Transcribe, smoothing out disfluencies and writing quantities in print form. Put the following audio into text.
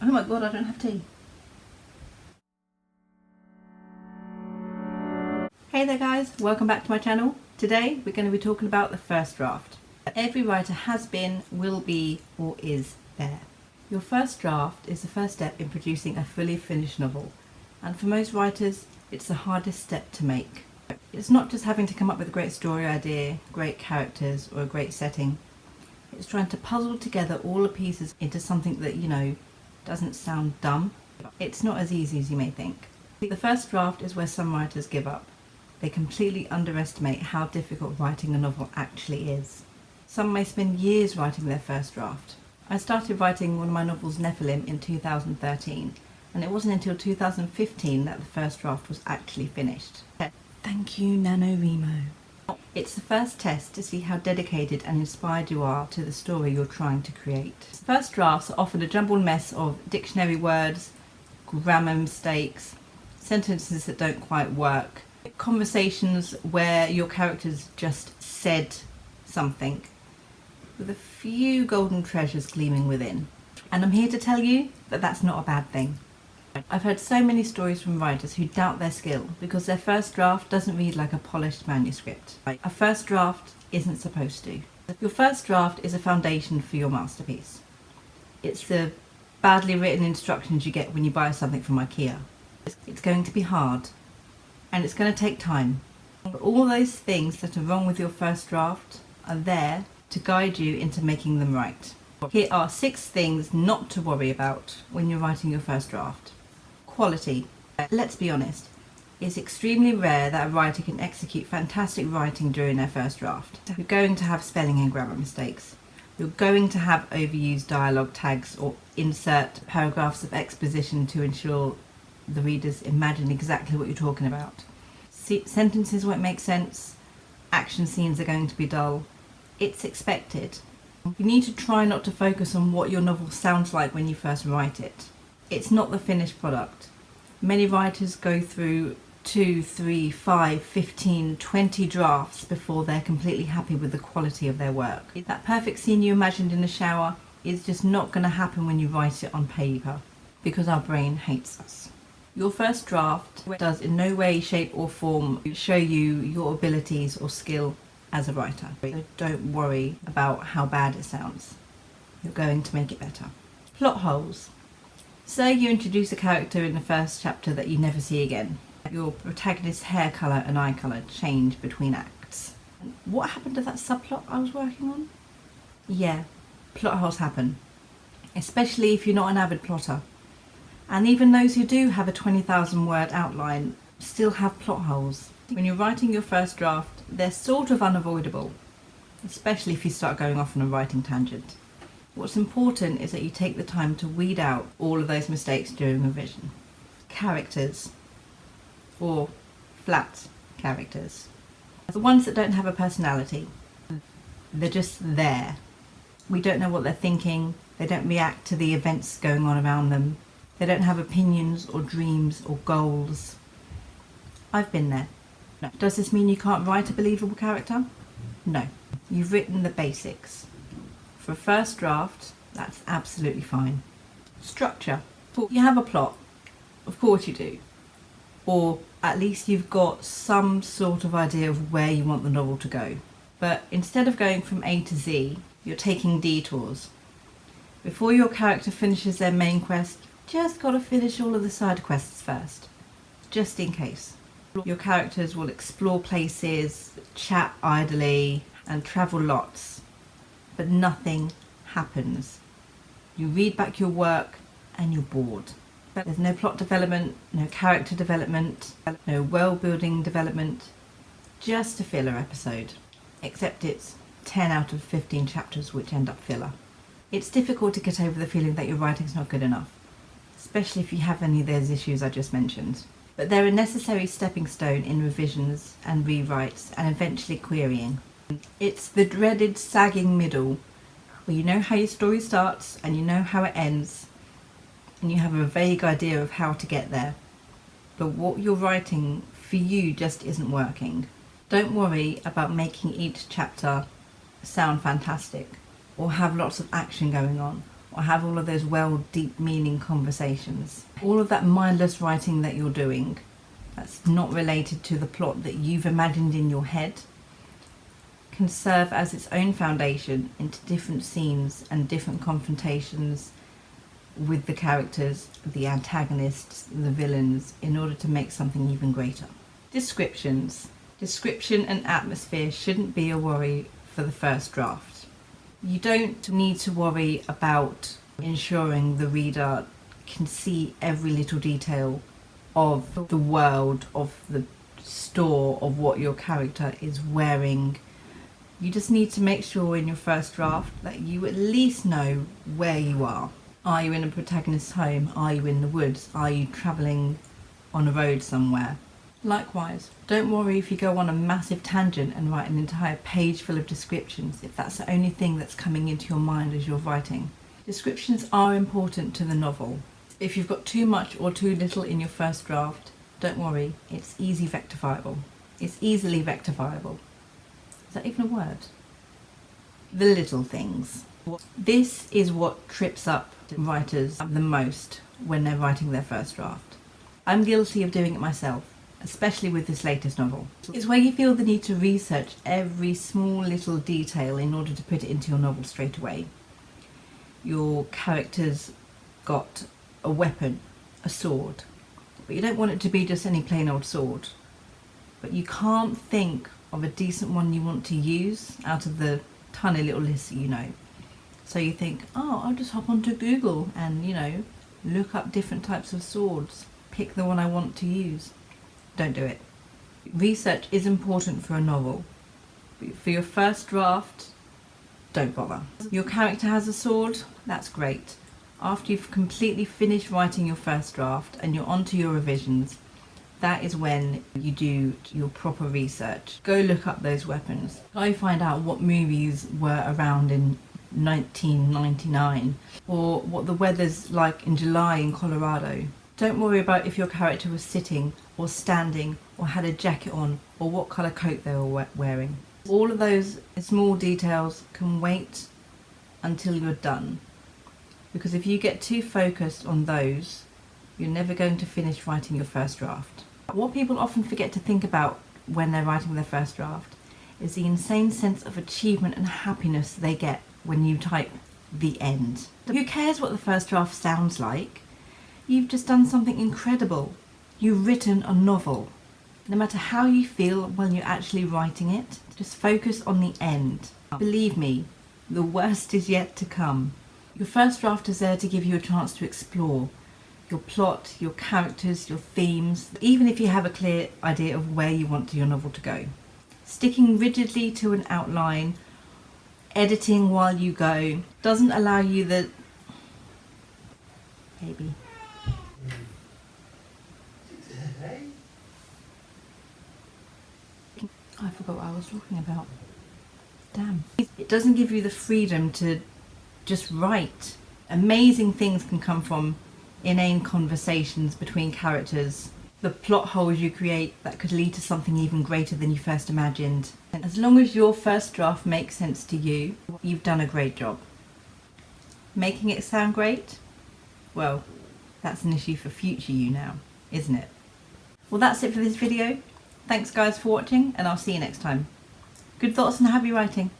Oh my god, I don't have tea. Hey there guys, welcome back to my channel. Today we're going to be talking about the first draft. Every writer has been, will be, or is there. Your first draft is the first step in producing a fully finished novel, and for most writers it's the hardest step to make. It's not just having to come up with a great story idea, great characters, or a great setting. It's trying to puzzle together all the pieces into something that, doesn't sound dumb. It's not as easy as you may think. The first draft is where some writers give up. They completely underestimate how difficult writing a novel actually is. Some may spend years writing their first draft. I started writing one of my novels, Nephilim, in 2013, and it wasn't until 2015 that the first draft was actually finished. Thank you, NaNoWriMo. It's the first test to see how dedicated and inspired you are to the story you're trying to create. First drafts are often a jumbled mess of dictionary words, grammar mistakes, sentences that don't quite work, conversations where your characters just said something, with a few golden treasures gleaming within. And I'm here to tell you that that's not a bad thing. I've heard so many stories from writers who doubt their skill because their first draft doesn't read like a polished manuscript. A first draft isn't supposed to. Your first draft is a foundation for your masterpiece. It's the badly written instructions you get when you buy something from IKEA. It's going to be hard, and it's going to take time. But all those things that are wrong with your first draft are there to guide you into making them right. Here are 6 things not to worry about when you're writing your first draft. Quality. Let's be honest, it's extremely rare that a writer can execute fantastic writing during their first draft. You're going to have spelling and grammar mistakes. You're going to have overused dialogue tags or insert paragraphs of exposition to ensure the readers imagine exactly what you're talking about. Sentences won't make sense. Action scenes are going to be dull. It's expected. You need to try not to focus on what your novel sounds like when you first write it. It's not the finished product. Many writers go through 2, 3, 5, 15, 20 drafts before they're completely happy with the quality of their work. That perfect scene you imagined in the shower is just not going to happen when you write it on paper, because our brain hates us. Your first draft does in no way, shape or form show you your abilities or skill as a writer. So don't worry about how bad it sounds. You're going to make it better. Plot holes. Say you introduce a character in the first chapter that you never see again. Your protagonist's hair colour and eye colour change between acts. What happened to that subplot I was working on? Yeah, plot holes happen. Especially if you're not an avid plotter. And even those who do have a 20,000 word outline still have plot holes. When you're writing your first draft, they're sort of unavoidable, especially if you start going off on a writing tangent. What's important is that you take the time to weed out all of those mistakes during revision. Characters, or flat characters. The ones that don't have a personality. They're just there. We don't know what they're thinking. They don't react to the events going on around them. They don't have opinions or dreams or goals. I've been there. No. Does this mean you can't write a believable character? No. You've written the basics. For a first draft, that's absolutely fine. Structure. You have a plot. Of course you do. Or at least you've got some sort of idea of where you want the novel to go. But instead of going from A to Z, you're taking detours. Before your character finishes their main quest, just got to finish all of the side quests first, just in case. Your characters will explore places, chat idly, and travel lots, but nothing happens. You read back your work and you're bored. There's no plot development, no character development, no world-building development, just a filler episode, except it's 10 out of 15 chapters which end up filler. It's difficult to get over the feeling that your writing's not good enough, especially if you have any of those issues I just mentioned. But they're a necessary stepping stone in revisions and rewrites and eventually querying. It's the dreaded sagging middle, where you know how your story starts and you know how it ends, and you have a vague idea of how to get there. But what you're writing for you just isn't working. Don't worry about making each chapter sound fantastic or have lots of action going on or have all of those well deep meaning conversations. All of that mindless writing that you're doing that's not related to the plot that you've imagined in your head can serve as its own foundation into different scenes and different confrontations with the characters, the antagonists, the villains, in order to make something even greater. Descriptions. Description and atmosphere shouldn't be a worry for the first draft. You don't need to worry about ensuring the reader can see every little detail of the world, of the store, of what your character is wearing. You just need to make sure in your first draft that you at least know where you are. Are you in a protagonist's home? Are you in the woods? Are you travelling on a road somewhere? Likewise, don't worry if you go on a massive tangent and write an entire page full of descriptions if that's the only thing that's coming into your mind as you're writing. Descriptions are important to the novel. If you've got too much or too little in your first draft, don't worry, it's easily rectifiable. It's easily rectifiable. Is that even a word? The little things. This is what trips up writers the most when they're writing their first draft. I'm guilty of doing it myself, especially with this latest novel. It's where you feel the need to research every small little detail in order to put it into your novel straight away. Your character's got a weapon, a sword, but you don't want it to be just any plain old sword. But you can't think of a decent one you want to use out of the tiny little list that you know. So you think, oh, I'll just hop onto Google and, look up different types of swords, pick the one I want to use. Don't do it. Research is important for a novel. For your first draft, don't bother. Your character has a sword, that's great. After you've completely finished writing your first draft and you're onto your revisions, that is when you do your proper research. Go look up those weapons. Go find out what movies were around in 1999 or what the weather's like in July in Colorado. Don't worry about if your character was sitting or standing or had a jacket on or what colour coat they were wearing. All of those small details can wait until you're done, because if you get too focused on those, you're never going to finish writing your first draft. What people often forget to think about when they're writing their first draft is the insane sense of achievement and happiness they get when you type the end. Who cares what the first draft sounds like? You've just done something incredible. You've written a novel. No matter how you feel while you're actually writing it, just focus on the end. Believe me, the worst is yet to come. Your first draft is there to give you a chance to explore your plot, your characters, your themes, even if you have a clear idea of where you want your novel to go. Sticking rigidly to an outline, editing while you go, doesn't allow you the... Baby. I forgot what I was talking about. Damn. It doesn't give you the freedom to just write. Amazing things can come from inane conversations between characters, the plot holes you create that could lead to something even greater than you first imagined. And as long as your first draft makes sense to you, you've done a great job. Making it sound great? Well, that's an issue for future you now, isn't it? Well, that's it for this video. Thanks guys for watching, and I'll see you next time. Good thoughts and happy writing.